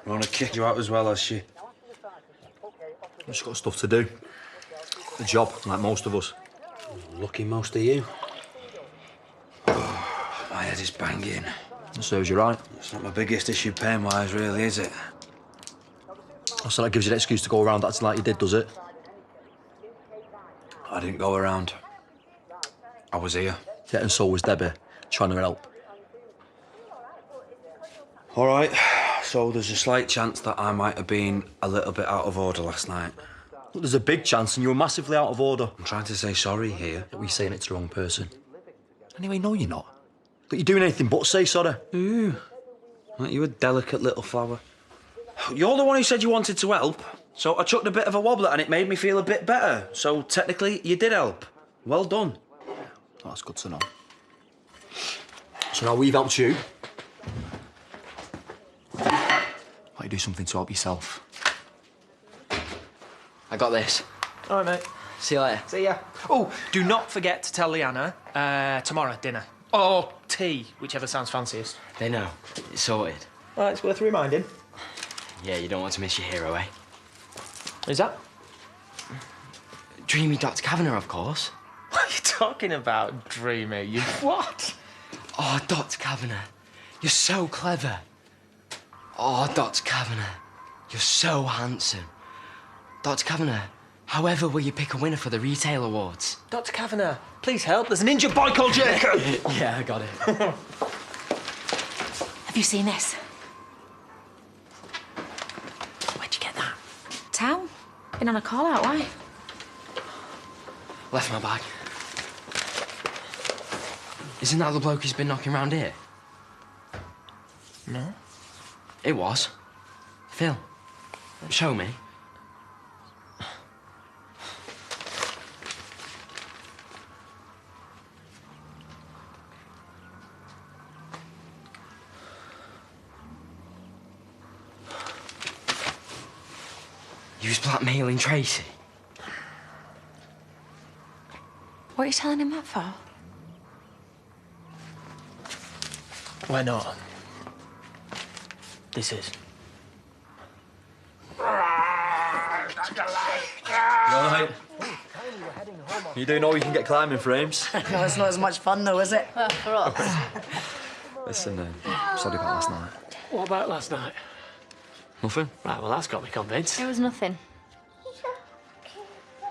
I want to kick you out as well, has she? I've just got stuff to do. A job, like most of us. Lucky most of you. My head is banging. That serves you right. It's not my biggest issue pain-wise, really, is it? So that gives you an excuse to go around acting like you did, does it? I didn't go around. I was here. Yeah, and so was Debbie, trying to help. All right, so there's a slight chance that I might have been a little bit out of order last night. Look, there's a big chance and you were massively out of order. I'm trying to say sorry here. We're saying it to the wrong person. Anyway, no, you're not. Look, you're doing anything but say sorry. Ooh, aren't you a delicate little flower? You're the one who said you wanted to help, so I chucked a bit of a wobbler and it made me feel a bit better. So technically, you did help. Well done. Oh, that's good to know. So now we've helped you. Why don't you do something to help yourself? I got this. All right, mate. See you later. See ya. Oh, do not forget to tell Leanna tomorrow dinner. Or tea, whichever sounds fanciest. They know. It's sorted. All right, it's worth reminding. Yeah, you don't want to miss your hero, eh? Is that? Dreamy Dr. Kavanagh, of course. What are you talking about, Dreamy? You what? Oh, Dr. Kavanagh, you're so clever. Oh, Dr. Kavanagh, you're so handsome. Dr. Kavanagh, however will you pick a winner for the retail awards? Dr. Kavanagh, please help. There's an injured boy called Jacob. Yeah, I got it. Have you seen this? Where'd you get that? Town? Been on a call out, why? Left my bag. Isn't that the bloke who's been knocking around here? No. It was. Phil, show me. You was blackmailing Tracy? What are you telling him that for? Why not? This is. Right. You do know you can get climbing frames. No, it's not as much fun, though, is it? Well, for us. Listen, sorry about last night. What about last night? Nothing. Right, well, that's got me convinced. It was nothing.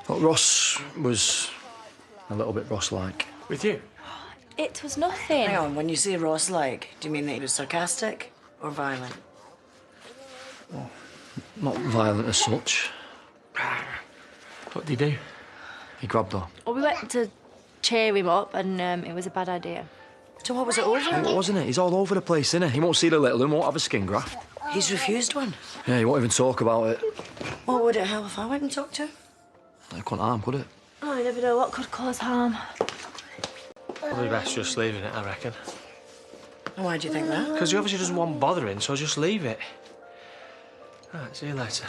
Look, Ross was a little bit Ross-like. With you? It was nothing. Hang on, when you say Ross-like, do you mean that he was sarcastic or violent? Not violent as such. What did he do? He grabbed her. Well, we went to cheer him up and it was a bad idea. So what was it over? What wasn't it? He's all over the place, isn't he? He won't see the little one, won't have a skin graft. He's refused one. Yeah, he won't even talk about it. What would it help if I went and talked to him? It couldn't harm, could it? Oh, you never know what could cause harm. Probably best just leaving it, I reckon. Why do you think that? Because he obviously doesn't want bothering, so just leave it. Right, see you later.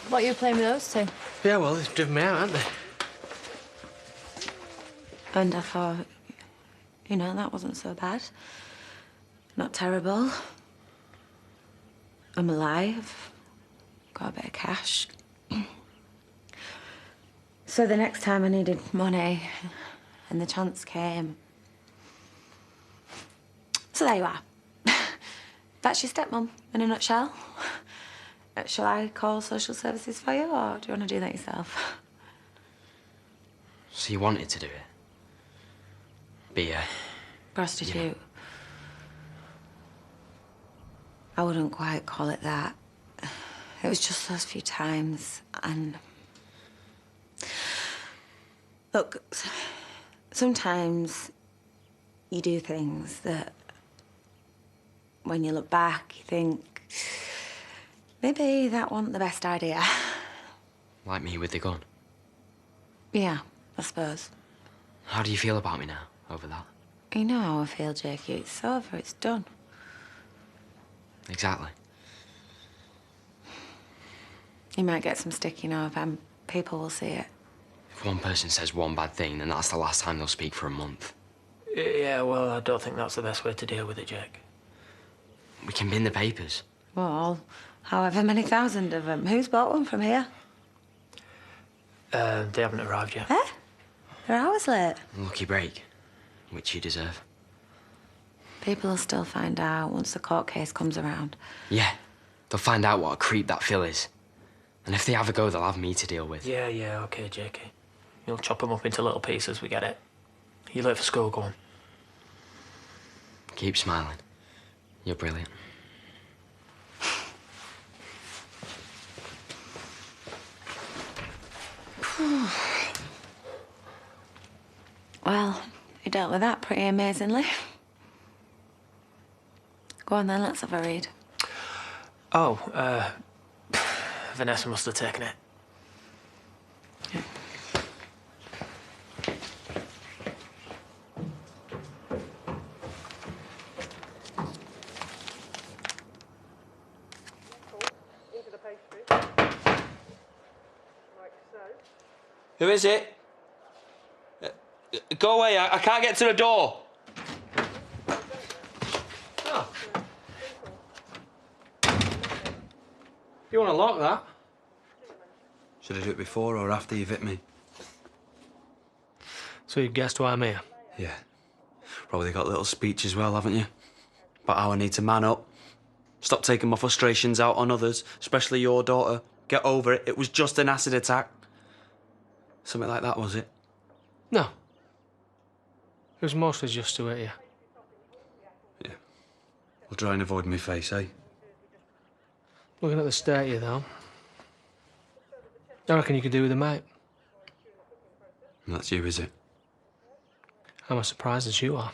What are you playing with those two? Yeah, well, they've driven me out, haven't they? And I thought, you know, that wasn't so bad. Not terrible. I'm alive. Got a bit of cash. So the next time I needed money and the chance came. So there you are. That's your stepmom in a nutshell. Shall I call social services for you, or do you want to do that yourself? So you wanted to do it? Be a... Prostitute. Yeah. I wouldn't quite call it that. It was just those few times, and... Look, sometimes you do things that, when you look back, you think, maybe that wasn't the best idea. Like me with the gun? Yeah, I suppose. How do you feel about me now, over that? You know how I feel, Jakey. It's over, it's done. Exactly. You might get some stick, you know, and people will see it. If one person says one bad thing, then that's the last time they'll speak for a month. Yeah, well, I don't think that's the best way to deal with it, Jake. We can bin the papers. Well, however many thousand of them. Who's bought one from here? They haven't arrived yet. Eh? They're hours late. Lucky break, which you deserve. People will still find out once the court case comes around. Yeah, they'll find out what a creep that Phil is. And if they have a go, they'll have me to deal with. Yeah, okay, JK. You'll chop them up into little pieces, we get it. You late for school, go on. Keep smiling. You're brilliant. Well, you dealt with that pretty amazingly. Go on then, let's have a read. Oh, Vanessa must have taken it. Who is it? Go away, I can't get to the door. Oh. You want to lock that? Should I do it before or after you've hit me? So you've guessed why I'm here? Yeah. Probably got a little speech as well, haven't you? About how I need to man up. Stop taking my frustrations out on others, especially your daughter. Get over it. It was just an acid attack. Something like that, was it? No. It was mostly just to hit you. Yeah. I'll try and avoid my face, eh? Looking at the state of you, though, I reckon you could do with a mate. And that's you, is it? I'm as surprised as you are.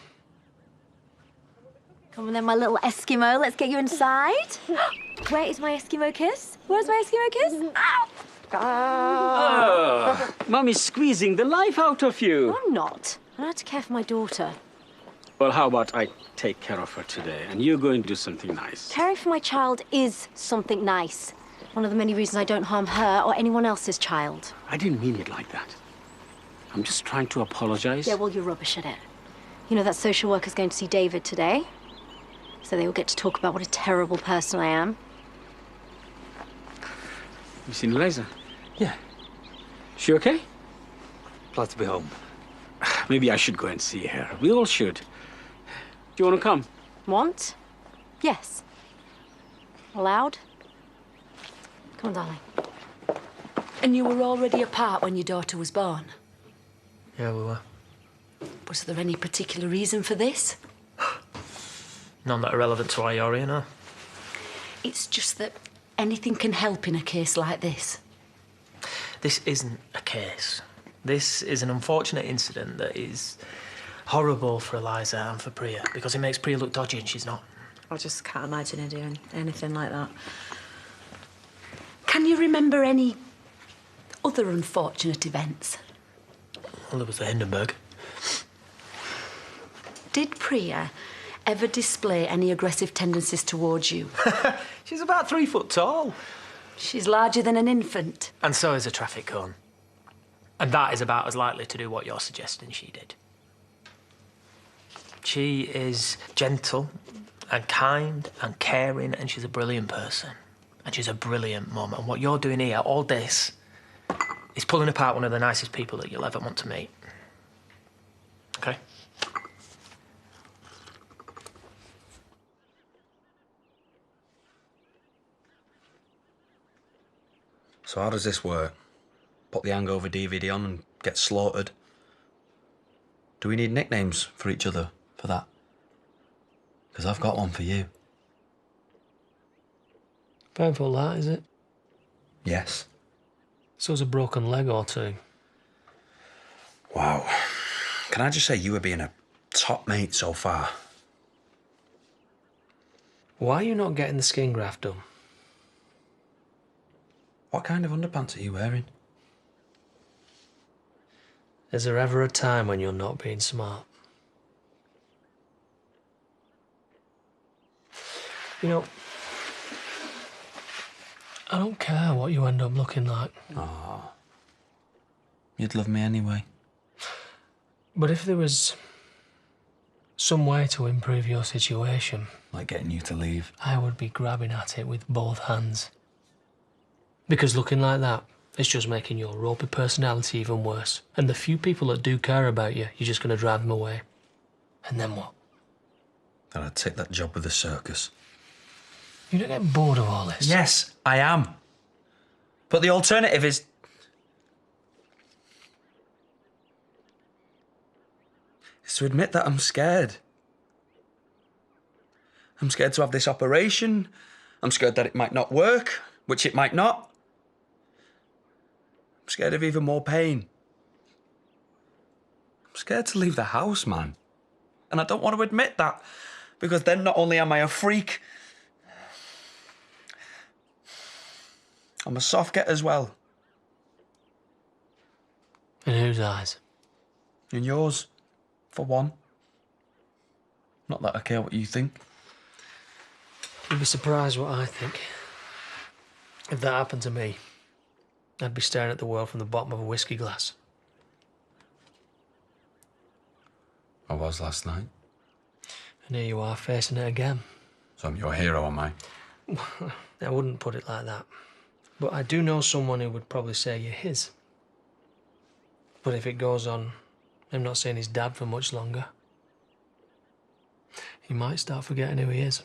Come on then, my little Eskimo. Let's get you inside. Where is my Eskimo kiss? Where's my Eskimo kiss? Ow! Mummy's squeezing the life out of you. I'm not. I have to care for my daughter. Well, how about I take care of her today, and you're going to do something nice. Caring for my child is something nice. One of the many reasons I don't harm her or anyone else's child. I didn't mean it like that. I'm just trying to apologize. Yeah, well, you're rubbish at it. You know, that social worker's going to see David today. So they will get to talk about what a terrible person I am. You seen Eliza? Yeah. She okay? Glad to be home. Maybe I should go and see her. We all should. Do you want to come? Want? Yes. Allowed? Come on, darling. And you were already apart when your daughter was born? Yeah, we were. Was there any particular reason for this? None that are relevant to why you're here, no. It's just that anything can help in a case like this. This isn't a case. This is an unfortunate incident that is horrible for Eliza and for Priya because it makes Priya look dodgy and she's not. I just can't imagine her doing anything like that. Can you remember any other unfortunate events? Well, there was the Hindenburg. Did Priya ever display any aggressive tendencies towards you? She's about 3 foot tall. She's larger than an infant. And so is a traffic cone. And that is about as likely to do what you're suggesting she did. She is gentle and kind and caring, and she's a brilliant person. And she's a brilliant mum. And what you're doing here, all this, is pulling apart one of the nicest people that you'll ever want to meet. Okay? So how does this work? Put the Hangover DVD on and get slaughtered? Do we need nicknames for each other for that? Because I've got one for you. Painful, that, is it? Yes. So's a broken leg or two. Wow. Can I just say you were being a top mate so far? Why are you not getting the skin graft done? What kind of underpants are you wearing? Is there ever a time when you're not being smart? You know, I don't care what you end up looking like. Oh. You'd love me anyway. But if there was some way to improve your situation, Like getting you to leave. I would be grabbing at it with both hands. Because looking like that, it's just making your ropey personality even worse. And the few people that do care about you, you're just going to drive them away. And then what? Then I'd take that job with the circus. You don't get bored of all this? Yes, I am. But the alternative is... is to admit that I'm scared. I'm scared to have this operation. I'm scared that it might not work, which it might not. I'm scared of even more pain. I'm scared to leave the house, man. And I don't want to admit that, because then not only am I a freak, I'm a soft get as well. In whose eyes? In yours, for one. Not that I care what you think. You'd be surprised what I think. If that happened to me, I'd be staring at the world from the bottom of a whiskey glass. I was last night. And here you are facing it again. So I'm your hero, am I? I wouldn't put it like that. But I do know someone who would probably say you're his. But if it goes on, him not seeing his dad for much longer, he might start forgetting who he is.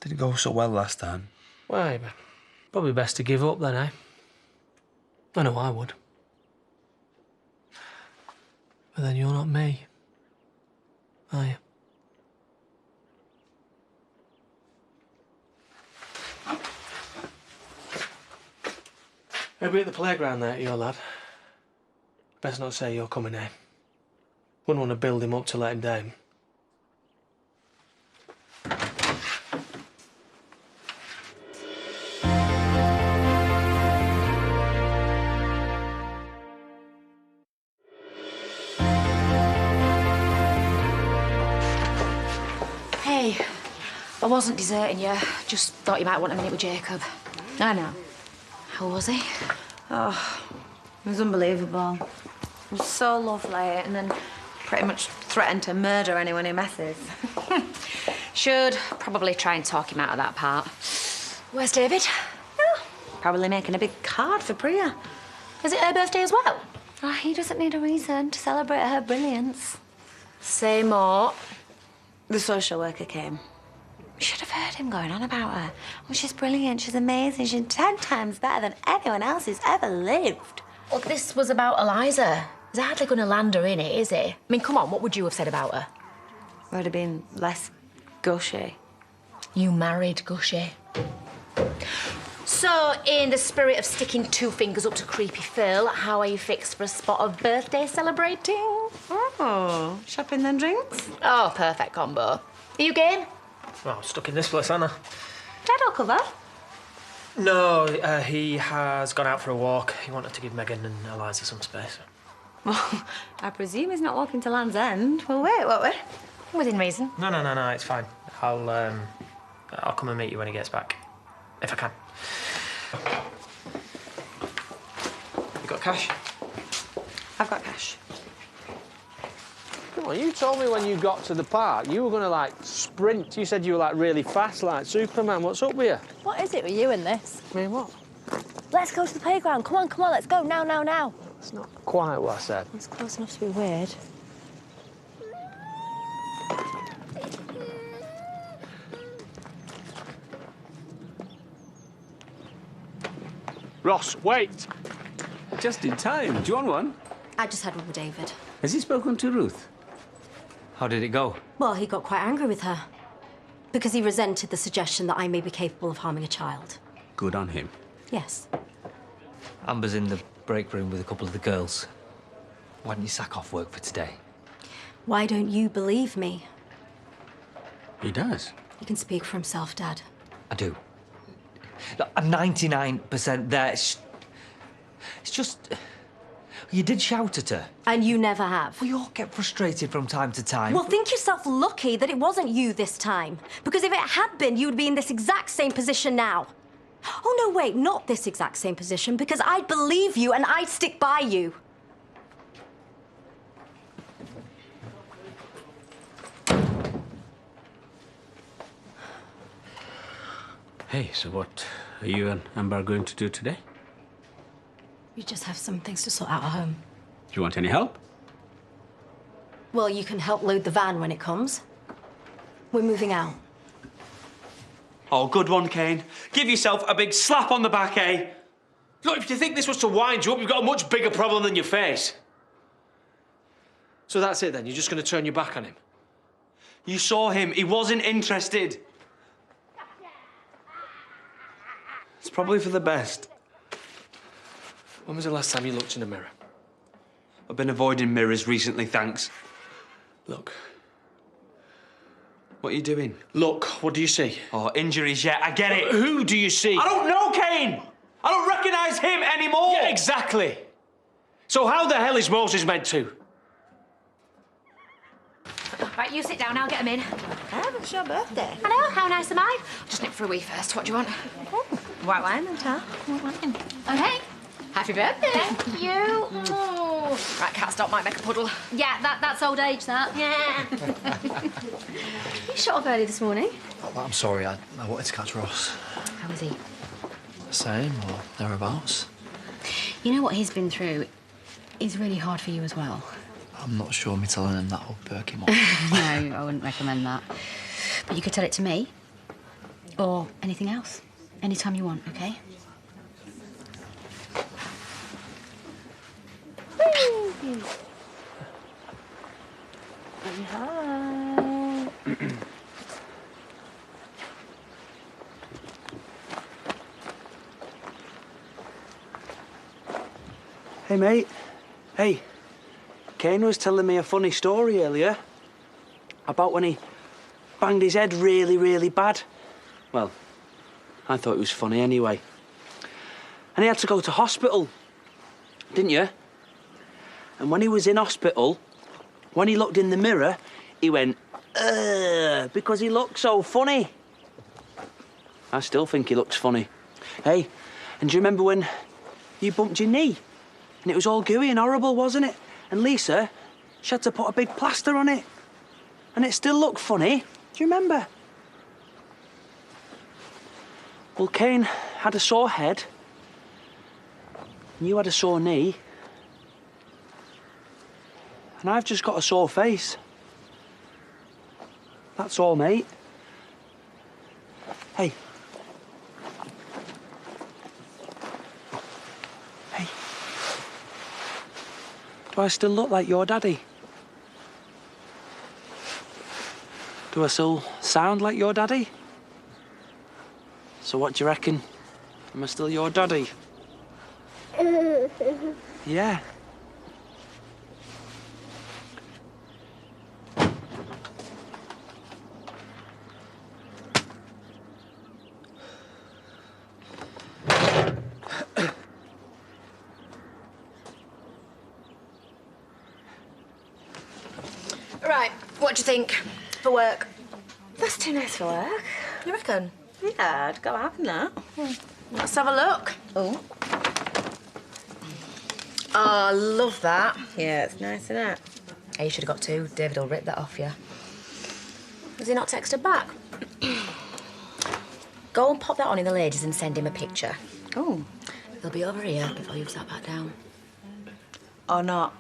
Didn't go so well last time. Why, probably best to give up then, eh? I know I would. But then you're not me, are you? He'll be at the playground there, your lad. Best not say you're coming, eh? Wouldn't want to build him up to let him down. Hey, I wasn't deserting you. Just thought you might want a minute with Jacob. I know. How was he? Oh, it was unbelievable. It was so lovely, and then pretty much threatened to murder anyone he messes. Should probably try and talk him out of that part. Where's David? Probably making a big card for Priya. Is it her birthday as well? Oh, he doesn't need a reason to celebrate her brilliance. Say more. The social worker came. You should have heard him going on about her. Oh, she's brilliant, she's amazing, she's 10 times better than anyone else who's ever lived. Look, this was about Eliza. He's hardly going to land her in it, is he? I mean, come on, what would you have said about her? Would have been less gushy. You married Gushy. So, in the spirit of sticking two fingers up to creepy Phil, how are you fixed for a spot of birthday celebrating? Oh, shopping then drinks? Oh, perfect combo. Are you game? Well, I'm stuck in this place, aren't I? Dad will cover. No, he has gone out for a walk. He wanted to give Megan and Eliza some space. Well, I presume he's not walking to Land's End. We'll wait, won't we? Within reason. No, it's fine. I'll come and meet you when he gets back. If I can. You got cash? I've got cash. Come on, you told me when you got to the park you were going to, like, sprint. You said you were, like, really fast, like Superman. What's up with you? What is it with you and this? I mean, what? Let's go to the playground. Come on, let's go. Now. That's not quite what I said. It's close enough to be weird. Ross, wait! Just in time. Do you want one? I just had one with David. Has he spoken to Ruth? How did it go? Well, he got quite angry with her. Because he resented the suggestion that I may be capable of harming a child. Good on him. Yes. Amber's in the break room with a couple of the girls. Why don't you sack off work for today? Why don't you believe me? He does. He can speak for himself, Dad. I do. Look, I'm 99% there. It's just... You did shout at her. And you never have. We all get frustrated from time to time. Well, think yourself lucky that it wasn't you this time. Because if it had been, you would be in this exact same position now. Oh, no, wait, not this exact same position, because I'd believe you and I'd stick by you. Hey, so what are you and Amber going to do today? We just have some things to sort out at home. Do you want any help? Well, you can help load the van when it comes. We're moving out. Oh, good one, Kane. Give yourself a big slap on the back, eh? Look, if you think this was to wind you up, you've got a much bigger problem than you face. So that's it then? You're just going to turn your back on him? You saw him. He wasn't interested. It's probably for the best. When was the last time you looked in a mirror? I've been avoiding mirrors recently, thanks. Look. What are you doing? Look, what do you see? Oh, injuries, yeah, I get it. Who do you see? I don't know, Kane! I don't recognise him anymore! Yeah, exactly. So how the hell is Moses meant to? Right, you sit down, I'll get him in. Oh, it's your birthday. I know, how nice am I? Just nip for a wee first, what do you want? White wine and tar. White wine. Okay. Happy birthday. Thank you. Oh. Right, cat stop might make a puddle. Yeah, that's old age, that. Yeah. You shut up early this morning. Oh, I'm sorry, I wanted to catch Ross. How is he? The same, or thereabouts. You know what he's been through is really hard for you as well. I'm not sure me telling him that will perk him up. No, I wouldn't recommend that. But you could tell it to me. Or anything else. Anytime you want, okay? Hi. Hey, mate. Hey. Kane was telling me a funny story earlier about when he banged his head really, really bad. Well, I thought it was funny anyway. And he had to go to hospital, didn't you? And when he was in hospital, when he looked in the mirror, he went, ugh, because he looked so funny. I still think he looks funny. Hey, and do you remember when you bumped your knee? And it was all gooey and horrible, wasn't it? And Lisa, she had to put a big plaster on it. And it still looked funny. Do you remember? Well, Kane had a sore head. And you had a sore knee. And I've just got a sore face. That's all, mate. Hey. Hey. Do I still look like your daddy? Do I still sound like your daddy? So what do you reckon? Am I still your daddy? Yeah. Right, what do you think for work? That's too nice for work. You reckon? Yeah, I'd go have that. Let's have a look. Oh. Oh, I love that. Yeah, it's nice, isn't it? Hey, you should have got two. David will rip that off you. Has he not texted back? Go and pop that on in the ladies and send him a picture. Oh. He'll be over here before you've sat back down. Or not.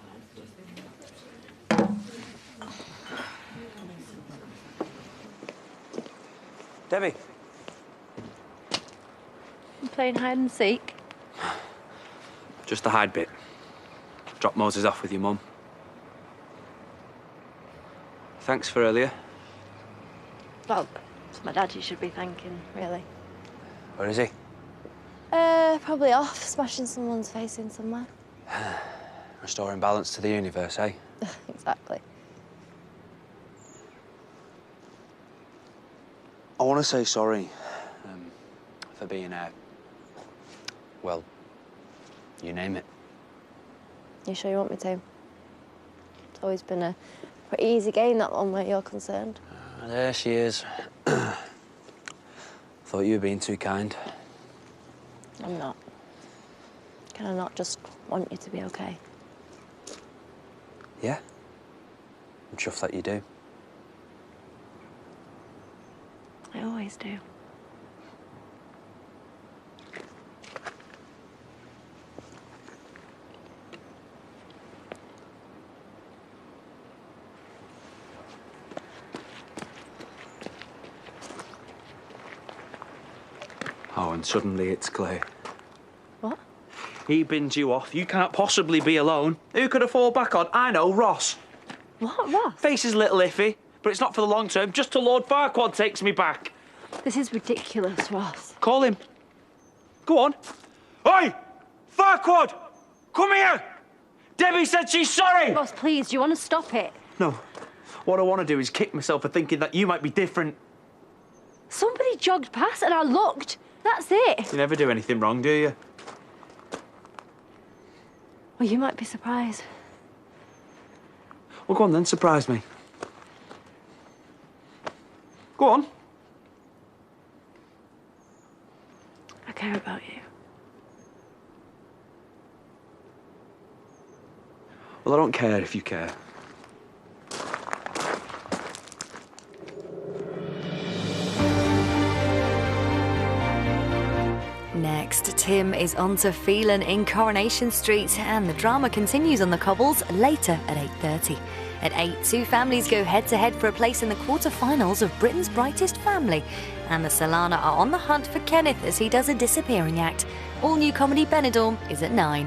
Debbie. I'm playing hide and seek. Just the hide bit. Drop Moses off with your mum. Thanks for earlier. Well, it's my dad you should be thanking, really. Where is he? Probably off, smashing someone's face in somewhere. Restoring balance to the universe, eh? Exactly. I want to say sorry for being well, you name it. You sure you want me to? It's always been a pretty easy game, that one, where you're concerned. There she is. Thought you were being too kind. I'm not. Can I not just want you to be okay? Yeah? I'm chuffed that you do. I always do. now and suddenly it's clear. What? He binned you off. You can't possibly be alone. Who could I fall back on? I know, Ross. What, Ross? Face is a little iffy, but it's not for the long term. Just till Lord Farquaad takes me back. This is ridiculous, Ross. Call him. Go on. Oi! Farquaad! Come here! Debbie said she's sorry! Ross, please, do you want to stop it? No. What I want to do is kick myself for thinking that you might be different. Somebody jogged past and I looked. That's it. You never do anything wrong, do you? Well, you might be surprised. Well, go on then, surprise me. Go on. I care about you. Well, I don't care if you care. Next, Tim is on to Phelan in Coronation Street, and the drama continues on the cobbles later at 8:30. At 8, two families go head-to-head for a place in the quarter-finals of Britain's Brightest Family, and the Solana are on the hunt for Kenneth as he does a disappearing act. All new comedy Benidorm is at 9.